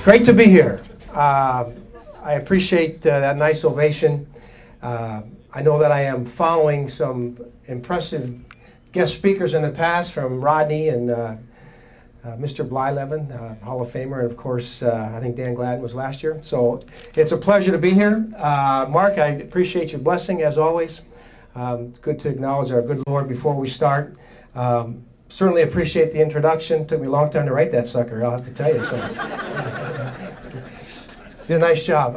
Great to be here. I appreciate that nice ovation. I know that I am following some impressive guest speakers in the past from Rodney and Mr. Blylevin, Hall of Famer, and of course, I think Dan Gladden was last year. So it's a pleasure to be here. Mark, I appreciate your blessing as always. It's good to acknowledge our good Lord before we start. Certainly appreciate the introduction. Took me a long time to write that sucker, I'll have to tell you. So. Did a nice job.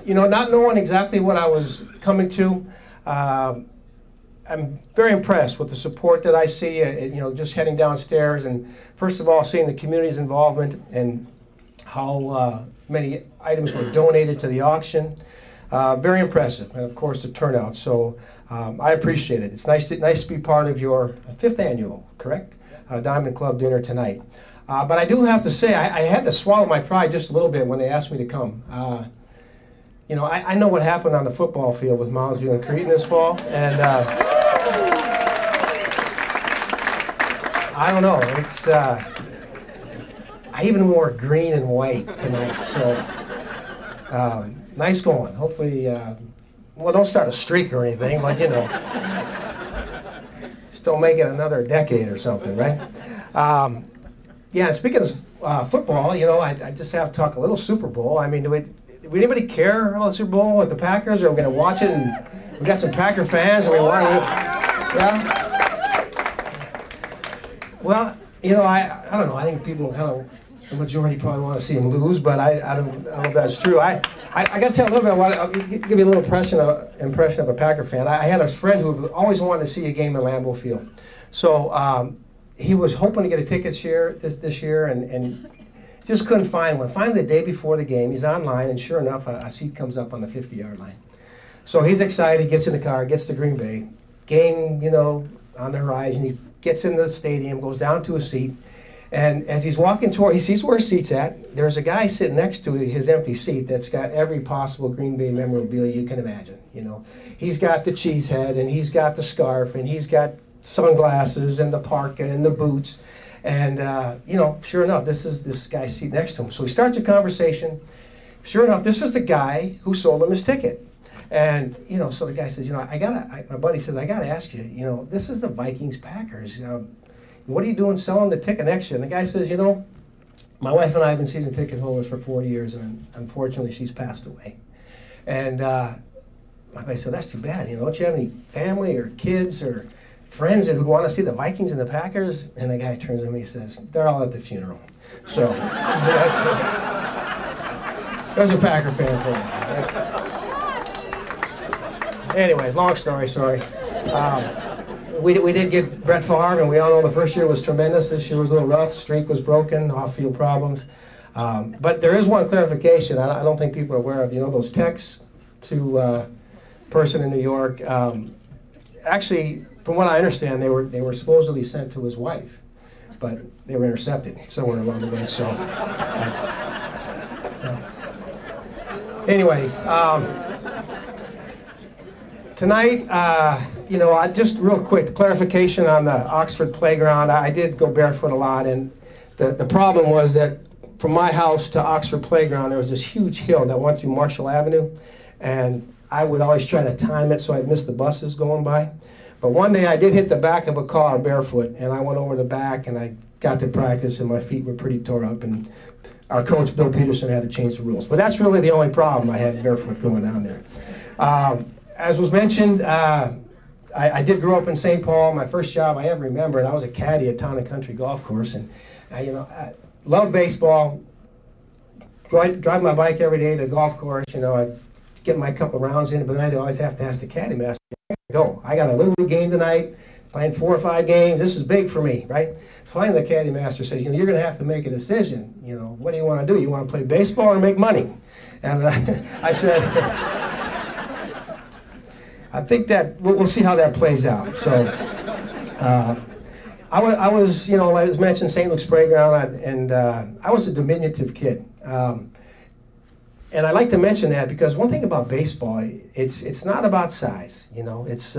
You know, not knowing exactly what I was coming to, I'm very impressed with the support that I see, you know, just heading downstairs and first of all seeing the community's involvement and how many items were donated to the auction. Very impressive, and of course the turnout. So I appreciate it. It's nice to be part of your 5th annual, correct? Diamond Club dinner tonight. But I do have to say, I had to swallow my pride just a little bit when they asked me to come. You know, I know what happened on the football field with Mounds and Cretan this fall, and I don't know. It's I even wore green and white tonight, so nice going. Hopefully, well, don't start a streak or anything, but you know, just don't make it another decade or something, right? Yeah, speaking of football, you know, I just have to talk a little Super Bowl. I mean, do anybody care about the Super Bowl with the Packers? Are we going to watch it? And we got some Packer fans, and we want to. Yeah. Well, you know, I don't know. I think people kind of, the majority probably want to see them lose, but I don't know if that's true. I got to tell a little bit about it. I'll give you a little impression of a Packer fan. I had a friend who always wanted to see a game in Lambeau Field. So he was hoping to get a ticket this year and just couldn't find one. Finally, the day before the game, he's online, and sure enough, a seat comes up on the 50-yard line. So he's excited, he gets in the car, gets to Green Bay. Game, you know, on the horizon. He gets into the stadium, goes down to a seat, and as he's walking toward, he sees where his seat's at. There's a guy sitting next to his empty seat that's got every possible Green Bay memorabilia you can imagine. You know, he's got the cheese head, and he's got the scarf, and he's got sunglasses, and the parka, and the boots. And, you know, sure enough, this is this guy's seat next to him. So he starts a conversation. Sure enough, this is the guy who sold him his ticket. And, you know, so the guy says, you know, my buddy says, I got to ask you, you know, this is the Vikings-Packers. What are you doing selling the ticket next year? And the guy says, you know, my wife and I have been season ticket holders for 40 years, and unfortunately she's passed away. And my buddy said, that's too bad. You know, don't you have any family or kids or friends that would want to see the Vikings and the Packers? And the guy turns to me and says, they're all at the funeral. So there's a Packer fan for you. Anyway, long story, sorry. We did get Brett Favre, and we all know the first year was tremendous. This year was a little rough. Streak was broken, off-field problems. But there is one clarification I don't think people are aware of. You know, those texts to a person in New York, actually, from what I understand, they were supposedly sent to his wife, but they were intercepted somewhere along the way. So, anyways, tonight, you know, just real quick, the clarification on the Oxford playground. I did go barefoot a lot, and the problem was that from my house to Oxford playground, there was this huge hill that went through Marshall Avenue, and I would always try to time it so I'd miss the buses going by. But one day I did hit the back of a car barefoot, and I went over the back, and I got to practice, and my feet were pretty tore up, and our coach, Bill Peterson, had to change the rules. But that's really the only problem I had barefoot going down there. As was mentioned, I did grow up in St. Paul. My first job I ever remember, and I was a caddy at Town and Country Golf Course, and you know, I loved baseball. Drive my bike every day to the golf course. You know, I'd get my couple rounds in, but then I'd always have to ask the caddy master, go. I got a little league game tonight, playing 4 or 5 games. This is big for me, right? Finally, the caddy master says, you know, you're going to have to make a decision. You know, what do you want to do? You want to play baseball or make money? And I said, I think that we'll see how that plays out. So I was, you know, as mentioned, St. Luke's Playground, and I was a diminutive kid. And I like to mention that because one thing about baseball, it's not about size. You know, it's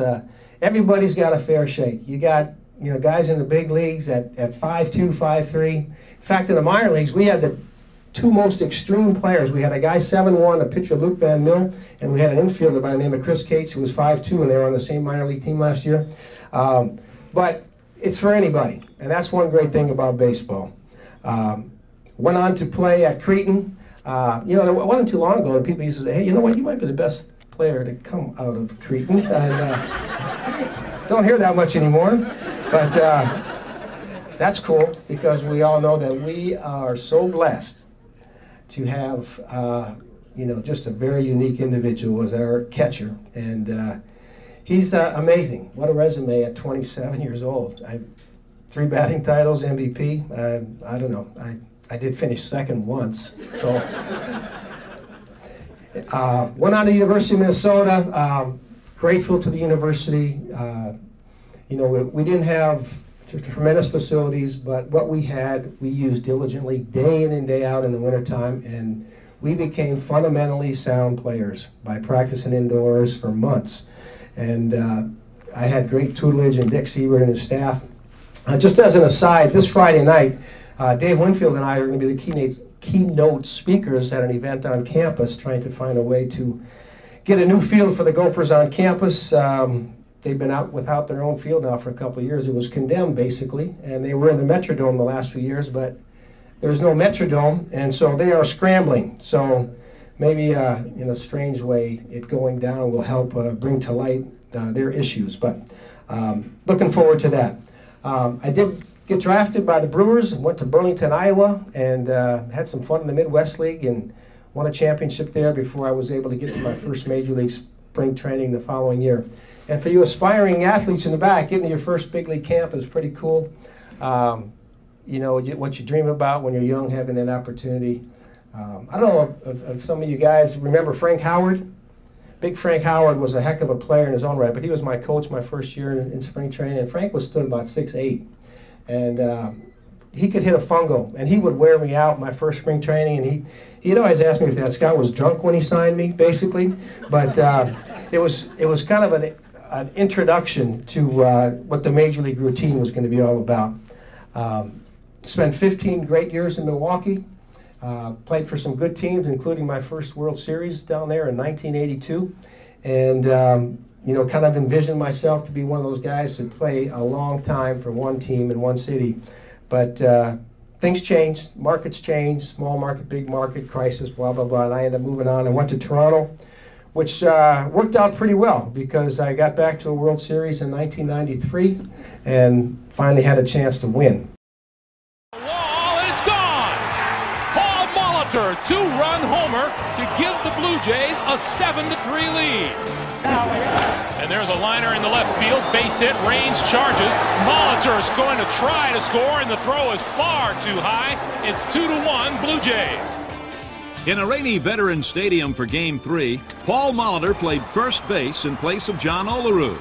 everybody's got a fair shake. You got, you know, guys in the big leagues at 5'2", 5'3". In fact, in the minor leagues, we had the two most extreme players. We had a guy 7'1", a pitcher Luke Van Mill, and we had an infielder by the name of Chris Cates, who was 5'2", and they were on the same minor league team last year. But it's for anybody, and that's one great thing about baseball. Went on to play at Cretin. You know, it wasn't too long ago that people used to say, hey, you know what, you might be the best player to come out of Cretin. And don't hear that much anymore, but that's cool, because we all know that we are so blessed to have, you know, just a very unique individual as our catcher. And he's amazing. What a resume at 27 years old. 3 batting titles, MVP. I don't know. I did finish second once. So went on to the University of Minnesota. Grateful to the university. You know, we didn't have tremendous facilities, but what we had, we used diligently day in and day out in the wintertime, and we became fundamentally sound players by practicing indoors for months. And I had great tutelage in Dick Siebert and his staff. Just as an aside, this Friday night, Dave Winfield and I are going to be the keynote speakers at an event on campus, trying to find a way to get a new field for the Gophers on campus. They've been out without their own field now for a couple of years. It was condemned, basically, and they were in the Metrodome the last few years, but there's no Metrodome, and so they are scrambling. So maybe in a strange way, it going down will help bring to light their issues, but looking forward to that. I did get drafted by the Brewers, went to Burlington, Iowa, and had some fun in the Midwest League and won a championship there before I was able to get to my first Major League spring training the following year. And for you aspiring athletes in the back, getting to your first big league camp is pretty cool. You know, what you dream about when you're young, having that opportunity. I don't know if some of you guys remember Frank Howard. Big Frank Howard was a heck of a player in his own right, but he was my coach my first year in spring training, and Frank was stood about 6'8", and he could hit a fungo, and he would wear me out my first spring training, and he'd always ask me if that scout was drunk when he signed me, basically, but it was kind of an introduction to what the Major League routine was going to be all about. Spent 15 great years in Milwaukee. Played for some good teams, including my first World Series down there in 1982. And, you know, kind of envisioned myself to be one of those guys who play a long time for one team in one city. But things changed, markets changed, small market, big market, crisis, blah, blah, blah. And I ended up moving on and went to Toronto, which worked out pretty well because I got back to a World Series in 1993 and finally had a chance to win. Two-run homer to give the Blue Jays a 7-3 lead. And there's a liner in the left field, base hit, range charges. Molitor is going to try to score, and the throw is far too high. It's 2-1 Blue Jays. In a rainy Veterans Stadium for Game 3, Paul Molitor played first base in place of John Olerud.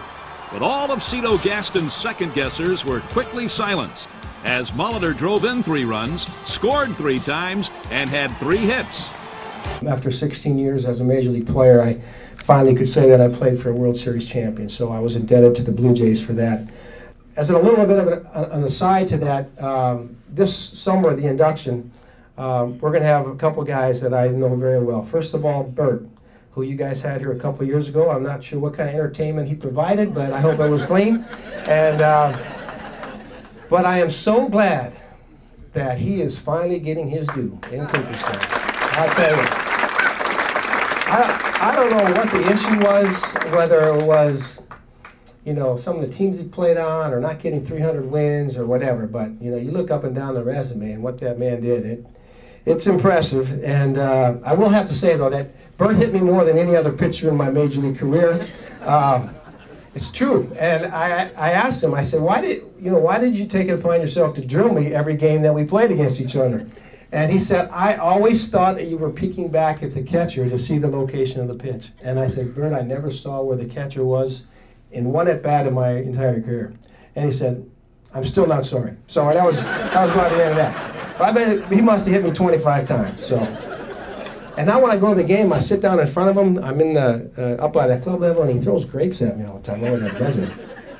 But all of Cito Gaston's second-guessers were quickly silenced, as Molitor drove in 3 runs, scored 3 times, and had 3 hits. After 16 years as a Major League player, I finally could say that I played for a World Series champion, so I was indebted to the Blue Jays for that. As a little bit of an aside to that, this summer, the induction, we're going to have a couple guys that I know very well. First of all, Bert, who you guys had here a couple years ago. I'm not sure what kind of entertainment he provided, but I hope it was clean. And but I am so glad that he is finally getting his due in Cooperstown. I'll tell you. I don't know what the issue was, whether it was, you know, some of the teams he played on or not getting 300 wins or whatever, but, you know, you look up and down the resume and what that man did, it's impressive. And I will have to say, though, that Bert hit me more than any other pitcher in my Major League career. It's true, and I asked him. I said, "Why did you take it upon yourself to drill me every game that we played against each other?" And he said, "I always thought that you were peeking back at the catcher to see the location of the pitch." And I said, "Bert, I never saw where the catcher was in one at bat in my entire career." And he said, "I'm still not sorry." So that was about the end of that. But I bet he must have hit me 25 times. So. And now when I go to the game, I sit down in front of him. I'm in the up by that club level, and he throws grapes at me all the time over that buzzer.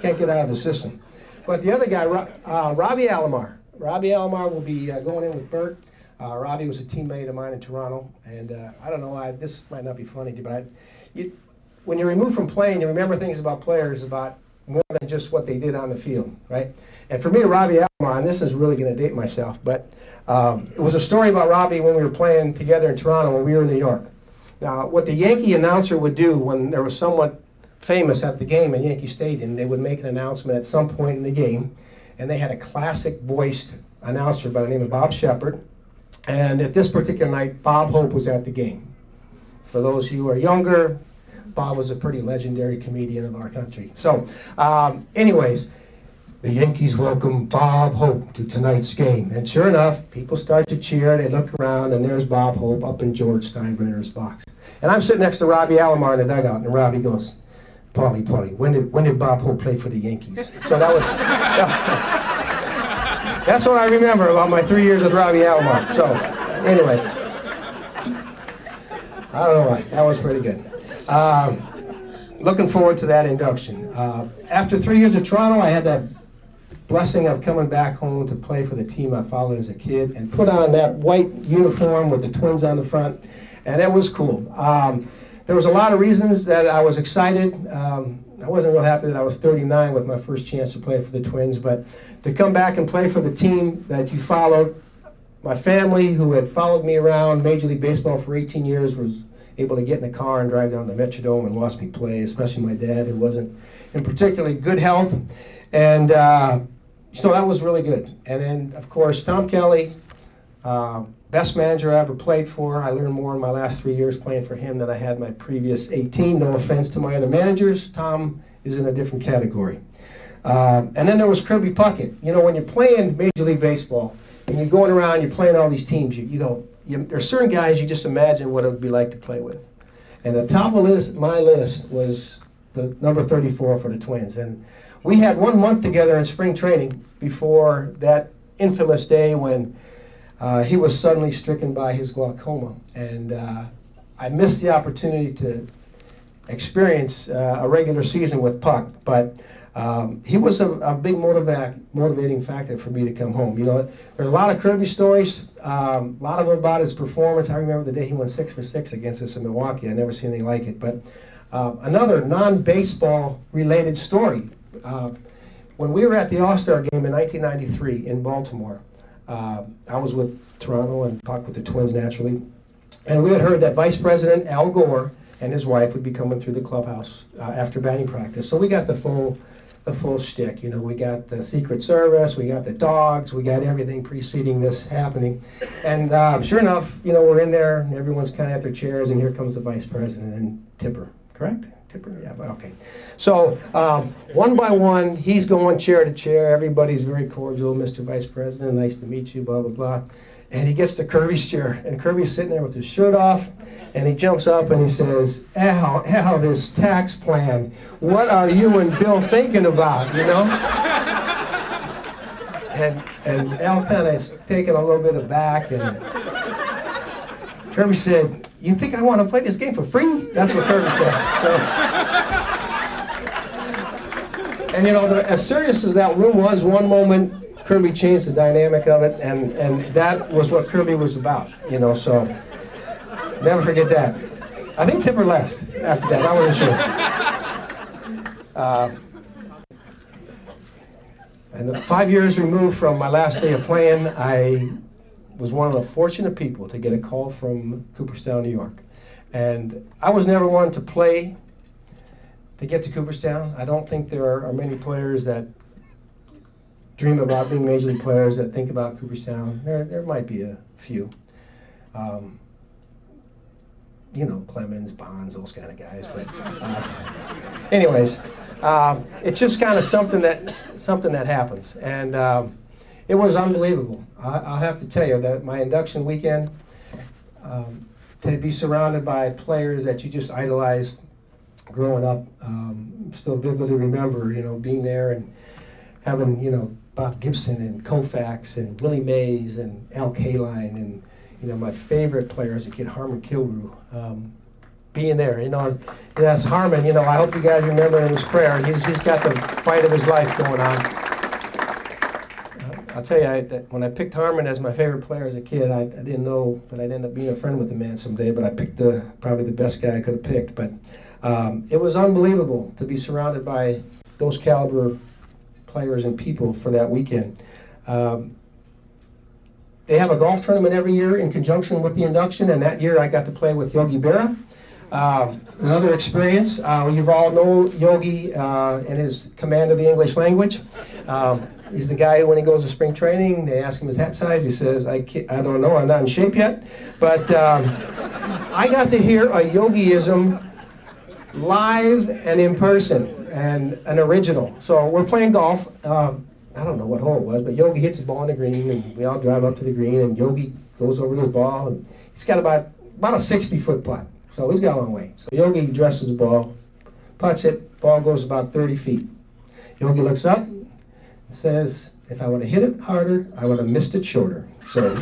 Can't get out of the system. But the other guy, Robbie Alomar. Robbie Alomar will be going in with Bert. Robbie was a teammate of mine in Toronto, and I don't know, this might not be funny, but when you're removed from playing, you remember things about players about more than just what they did on the field, right? And for me, Robbie Alomar, and this is really going to date myself, but it was a story about Robbie when we were playing together in Toronto when we were in New York. Now, what the Yankee announcer would do when there was someone famous at the game in Yankee Stadium, they would make an announcement at some point in the game, and they had a classic voiced announcer by the name of Bob Shepard. And at this particular night, Bob Hope was at the game. For those of you who are younger, Bob was a pretty legendary comedian of our country. So, anyways, the Yankees welcome Bob Hope to tonight's game. And sure enough, people start to cheer, they look around, and there's Bob Hope up in George Steinbrenner's box. And I'm sitting next to Robbie Alomar in the dugout, and Robbie goes, Paulie, when did Bob Hope play for the Yankees? So that's what I remember about my 3 years with Robbie Alomar. So, anyways, I don't know why. That was pretty good. Looking forward to that induction. After 3 years of Toronto, I had that blessing of coming back home to play for the team I followed as a kid and put on that white uniform with the Twins on the front, and it was cool. There was a lot of reasons that I was excited. I wasn't real happy that I was 39 with my first chance to play for the Twins, but to come back and play for the team that you followed, my family who had followed me around Major League Baseball for 18 years was able to get in the car and drive down to the Metrodome and watch me play, especially my dad, who wasn't in particularly good health. And so that was really good. And then, of course, Tom Kelly, best manager I ever played for. I learned more in my last 3 years playing for him than I had my previous 18. No offense to my other managers. Tom is in a different category. And then there was Kirby Puckett. You know, when you're playing Major League Baseball and you're going around, you're playing all these teams, there's certain guys you just imagine what it would be like to play with. And the top of my list was the number 34 for the Twins. And we had 1 month together in spring training before that infamous day when he was suddenly stricken by his glaucoma. And I missed the opportunity to experience a regular season with Puck, but he was a big motivating factor for me to come home. You know, there's a lot of Kirby stories, a lot of them about his performance. I remember the day he went 6 for 6 against us in Milwaukee. I never seen anything like it. But another non-baseball related story. When we were at the All-Star game in 1993 in Baltimore, I was with Toronto and Puck with the Twins naturally, and we had heard that Vice President Al Gore and his wife would be coming through the clubhouse after batting practice. So we got the full shtick. You know, we got the Secret Service, we got the dogs, we got everything preceding this happening. And sure enough, you know, we're in there and everyone's kind of at their chairs, and here comes the Vice President and Tipper, correct? Tipper, yeah, okay. So one by one, he's going chair to chair. Everybody's very cordial. Mr. Vice President, nice to meet you, blah, blah, blah. And he gets to Kirby's chair, and Kirby's sitting there with his shirt off, and he jumps up and he says, Al, this tax plan, what are you and Bill thinking about, you know? And Al kind of taken a little bit aback, and Kirby said, you think I want to play this game for free? That's what Kirby said. So, and you know, as serious as that room was, one moment Kirby changed the dynamic of it, and that was what Kirby was about, you know, so never forget that. I think Tipper left after that, I wasn't sure. And 5 years removed from my last day of playing, I was one of the fortunate people to get a call from Cooperstown, New York. And I was never one to play to get to Cooperstown. I don't think there are many players that dream about being major league players that think about Cooperstown. There might be a few. You know, Clemens, Bonds, those kind of guys. But anyways, it's just kind of something that happens. And it was unbelievable. I'll have to tell you that my induction weekend, to be surrounded by players that you just idolized growing up, still vividly remember, you know, being there and having, you know, Bob Gibson and Koufax and Willie Mays and Al Kaline and, you know, my favorite player as a kid, Harmon Killebrew, being there. You know, yes, Harmon, you know, I hope you guys remember in his prayer, he's got the fight of his life going on. I'll tell you, that when I picked Harmon as my favorite player as a kid, I didn't know that I'd end up being a friend with the man someday, but I picked probably the best guy I could have picked. But it was unbelievable to be surrounded by those caliber players and people for that weekend. They have a golf tournament every year in conjunction with the induction, and that year I got to play with Yogi Berra. Another experience. You've all known Yogi and his command of the English language. He's the guy who, when he goes to spring training, they ask him his hat size. He says, I don't know, I'm not in shape yet. But I got to hear a Yogiism live and in person, and an original. So we're playing golf. I don't know what hole it was, but Yogi hits the ball on the green, and we all drive up to the green, and Yogi goes over to the ball, and he's got about a 60-foot putt. So he's got a long way. So Yogi dresses the ball, putts it, ball goes about 30 feet. Yogi looks up and says, if I would have hit it harder, I would have missed it shorter. So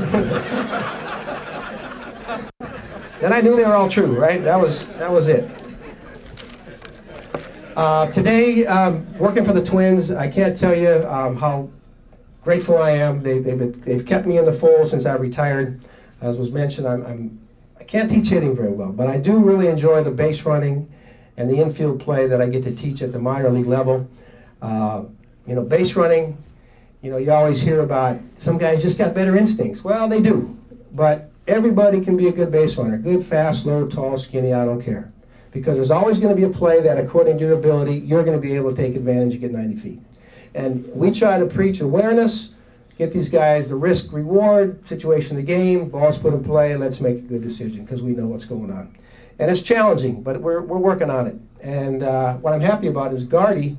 then I knew they were all true, right? That was it. Today, working for the Twins, I can't tell you how grateful I am. They've kept me in the fold since I've retired. As was mentioned, I can't teach hitting very well, but I do really enjoy the base running and the infield play that I get to teach at the minor league level. Base running, you always hear about some guys just got better instincts. Well, they do, but everybody can be a good base runner. Good, fast, slow, tall, skinny, I don't care. Because there's always going to be a play that, according to your ability, you're going to be able to take advantage and get 90 feet. And we try to preach awareness, get these guys the risk-reward situation of the game, balls put in play, let's make a good decision because we know what's going on. And it's challenging, but we're working on it. And what I'm happy about is Gardy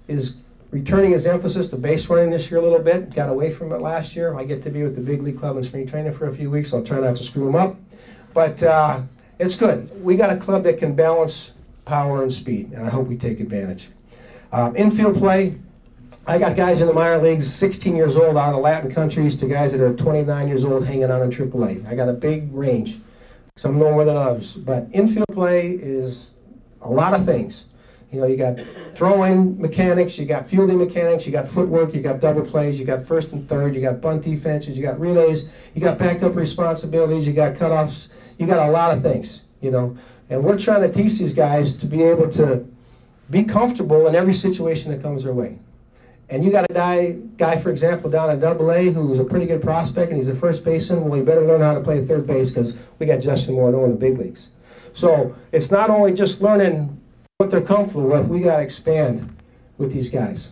is returning his emphasis to base running this year a little bit. Got away from it last year. I get to be with the big league club in spring training for a few weeks. I'll try not to screw him up. But it's good. We got a club that can balance power and speed, and I hope we take advantage. Infield play, I got guys in the minor leagues 16 years old out of the Latin countries to guys that are 29 years old hanging out in AAA. I got a big range. Some know more than others. But infield play is a lot of things. You got throwing mechanics, you got fielding mechanics, you got footwork, you got double plays, you got first and third, you got bunt defenses, you got relays, you got backup responsibilities, you got cutoffs. You got a lot of things, and we're trying to teach these guys to be able to be comfortable in every situation that comes their way. And you got a guy, for example, down at AA who's a pretty good prospect, and he's a first baseman. Well, he better learn how to play third base because we got Justin Morneau in the big leagues. So it's not only just learning what they're comfortable with, we got to expand with these guys.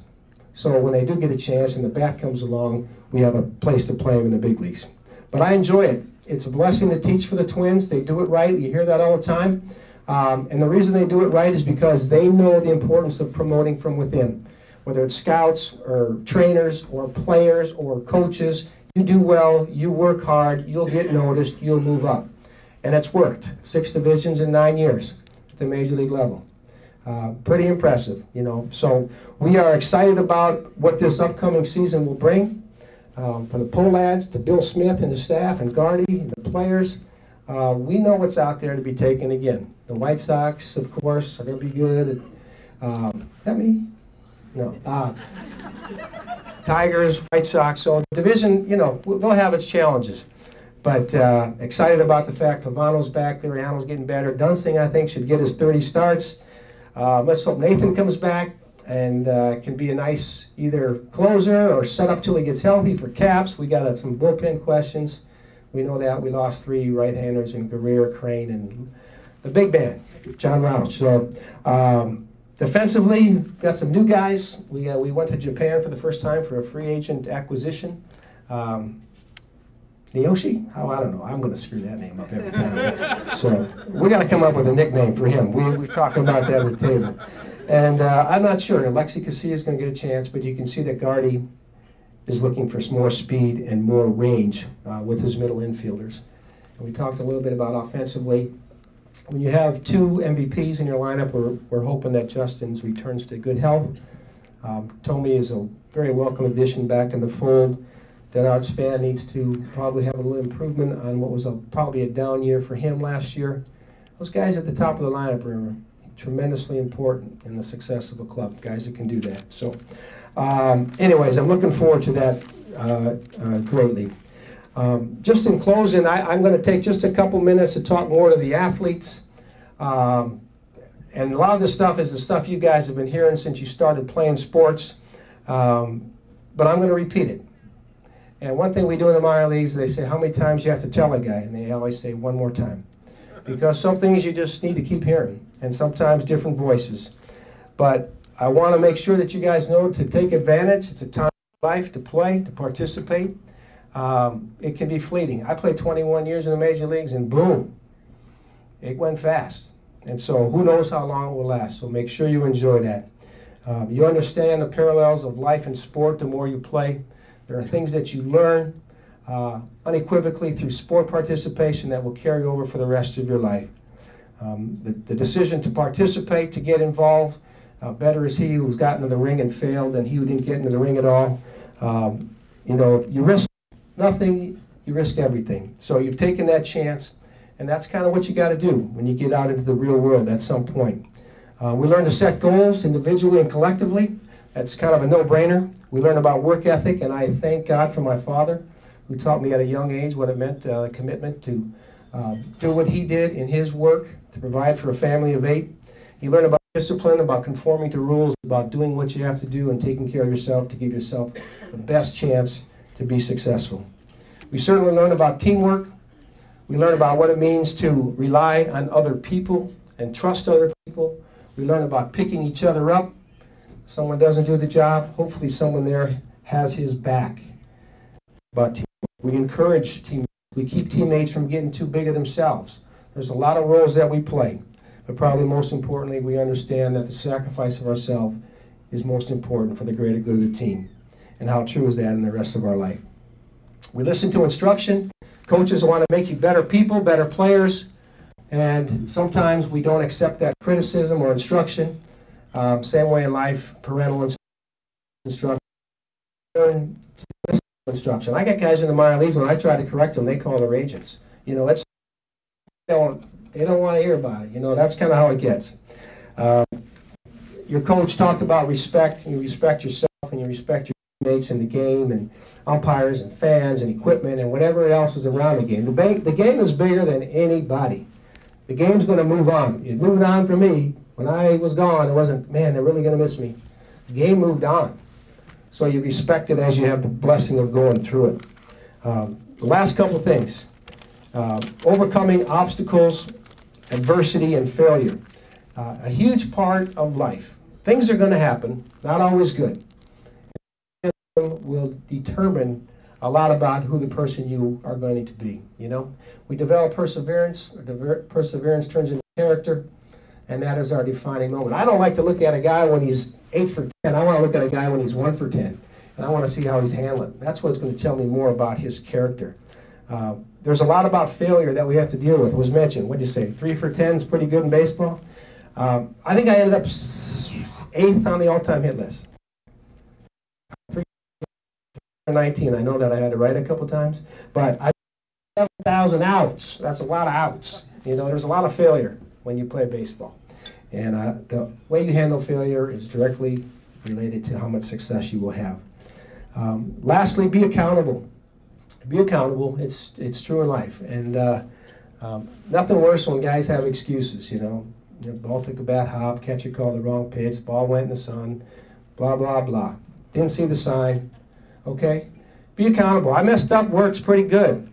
So when they do get a chance and the bat comes along, we have a place to play them in the big leagues. But I enjoy it. It's a blessing to teach for the Twins. They do it right. You hear that all the time. And the reason they do it right is because they know the importance of promoting from within. Whether it's scouts or trainers or players or coaches, you do well, you work hard, you'll get noticed, you'll move up. And it's worked. 6 divisions in 9 years at the major league level. Pretty impressive, So we are excited about what this upcoming season will bring. From the Pole lads to Bill Smith and his staff and Gardy and the players, we know what's out there to be taken again. The White Sox, of course, are going to be good. That me? No. Tigers, White Sox. So the division, they'll have its challenges. But excited about the fact Pavano's back there, Allen's getting better. Dunsting, I think, should get his 30 starts. Let's hope Nathan comes back and can be a nice either closer or set up till he gets healthy for Caps. We got some bullpen questions. We know that. We lost 3 right-handers in Guerrero, Crane, and the big man, John Rauch. So defensively, got some new guys. We went to Japan for the first time for a free agent acquisition. Niyoshi? Oh, I don't know. I'm going to screw that name up every time. So we got to come up with a nickname for him. We're talking about that at the table. And I'm not sure. Alexi Casilla is going to get a chance, but you can see that Gardy is looking for more speed and more range with his middle infielders. And we talked a little bit about offensively. When you have 2 MVPs in your lineup, we're hoping that Justin's returns to good health. Tommy is a very welcome addition back in the fold. Denard Span needs to probably have a little improvement on what was probably a down year for him last year. Those guys at the top of the lineup are tremendously important in the success of a club, guys that can do that. So anyways, I'm looking forward to that greatly. Just in closing, I'm going to take just a couple minutes to talk more to the athletes. And a lot of this stuff is the stuff you guys have been hearing since you started playing sports. But I'm going to repeat it. And one thing we do in the minor leagues, they say, how many times you have to tell a guy? And they always say, one more time. Because some things you just need to keep hearing, and sometimes different voices. But I want to make sure that you guys know to take advantage. It's a time of life to play, to participate. It can be fleeting. I played 21 years in the major leagues, and boom, it went fast. And so who knows how long it will last. So make sure you enjoy that. You understand the parallels of life and sport the more you play. There are things that you learn unequivocally through sport participation that will carry over for the rest of your life. The decision to participate, to get involved, better is he who's gotten to the ring and failed than he who didn't get into the ring at all. You know, you risk nothing, you risk everything. So you've taken that chance, and that's kind of what you got to do when you get out into the real world at some point. We learn to set goals individually and collectively. That's kind of a no-brainer. We learn about work ethic, and I thank God for my father, who taught me at a young age what it meant, commitment to do what he did in his work, to provide for a family of 8. You learn about discipline, about conforming to rules, about doing what you have to do and taking care of yourself to give yourself the best chance to be successful. We certainly learn about teamwork. We learn about what it means to rely on other people and trust other people. We learn about picking each other up. If someone doesn't do the job, hopefully someone there has his back. About teamwork. We encourage teammates. We keep teammates from getting too big of themselves. There's a lot of roles that we play, but probably most importantly, we understand that the sacrifice of ourselves is most important for the greater good of the team. And how true is that in the rest of our life? We listen to instruction. Coaches want to make you better people, better players, and sometimes we don't accept that criticism or instruction. Same way in life, parental instruction. Instruction. I got guys in the minor leagues, when I try to correct them, they call their agents. You know, they don't want to hear about it. You know, that's kind of how it gets. Your coach talked about respect, and you respect yourself, and you respect your teammates in the game, and umpires, and fans, and equipment, and whatever else is around the game. The game is bigger than anybody. The game's going to move on. It moved on for me. When I was gone, it wasn't, man, they're really going to miss me. The game moved on. So you respect it as you have the blessing of going through it. The last couple things. Overcoming obstacles, adversity, and failure. A huge part of life. Things are going to happen, not always good. Will determine a lot about who the person you are going to be. You know, we develop perseverance. Perseverance turns into character, and that is our defining moment. I don't like to look at a guy when he's 8 for 10. I want to look at a guy when he's 1 for 10, and I want to see how he's handling. That's what's going to tell me more about his character. There's a lot about failure that we have to deal with. It was mentioned. What did you say? 3 for 10 is pretty good in baseball. I think I ended up 8th on the all-time hit list. 19. I know that I had to write a couple times, but I 7,000 outs. That's a lot of outs. You know, there's a lot of failure when you play baseball, and the way you handle failure is directly related to how much success you will have. Lastly, be accountable. Be accountable. It's true in life, and nothing worse when guys have excuses. You know, the ball took a bad hop, catcher called the wrong pitch, ball went in the sun, blah blah blah. Didn't see the sign. Okay? Be accountable. I messed up works pretty good.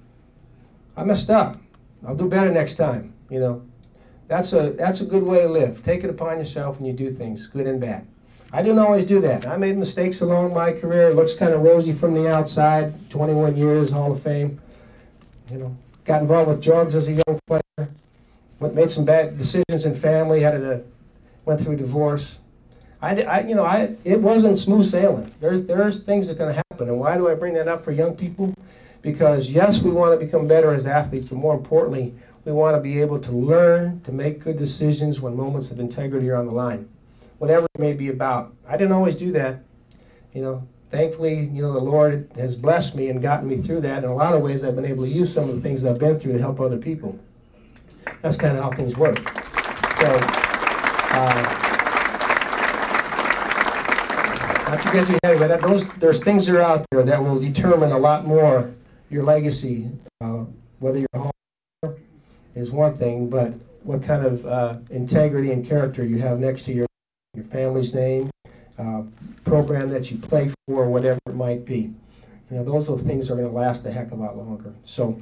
I messed up. I'll do better next time. You know, that's a good way to live. Take it upon yourself when you do things, good and bad. I didn't always do that. I made mistakes along my career. It looks kind of rosy from the outside. 21 years, Hall of Fame. You know, got involved with drugs as a young player. Made some bad decisions in family. Went through a divorce. It wasn't smooth sailing. There's things that are going to happen. And why do I bring that up for young people? Because yes, we want to become better as athletes, but more importantly, we want to be able to learn to make good decisions when moments of integrity are on the line, whatever it may be about. I didn't always do that. You know, thankfully, you know, the Lord has blessed me and gotten me through that. In a lot of ways, I've been able to use some of the things I've been through to help other people. That's kind of how things work. So, not to get too heavy, but there's things that are out there that will determine a lot more your legacy. Whether you're home is one thing, but what kind of integrity and character you have next to your family's name, program that you play for, whatever it might be. You know, those are things that are going to last a heck of a lot longer. So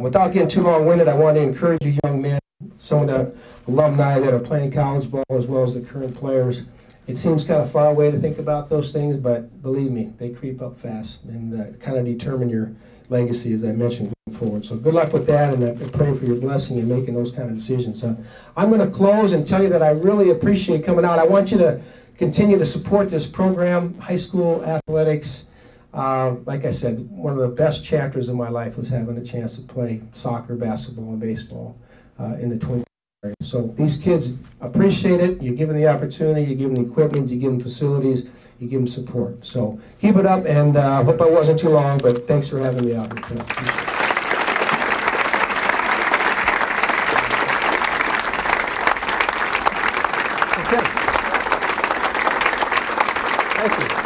without getting too long-winded, I want to encourage you young men, some of the alumni that are playing college ball as well as the current players. It seems kind of far away to think about those things, but believe me, they creep up fast and kind of determine your legacy, as I mentioned, going forward. So good luck with that, and I pray for your blessing in making those kind of decisions. I'm going to close and tell you that I really appreciate coming out. I want you to continue to support this program, high school athletics. Like I said, one of the best chapters of my life was having a chance to play soccer, basketball, and baseball in the Twin area. So these kids appreciate it. You give them the opportunity, you give them equipment, you give them facilities, you give them support. So keep it up, and I hope I wasn't too long, but thanks for having me out here tonight. Okay. Thank you.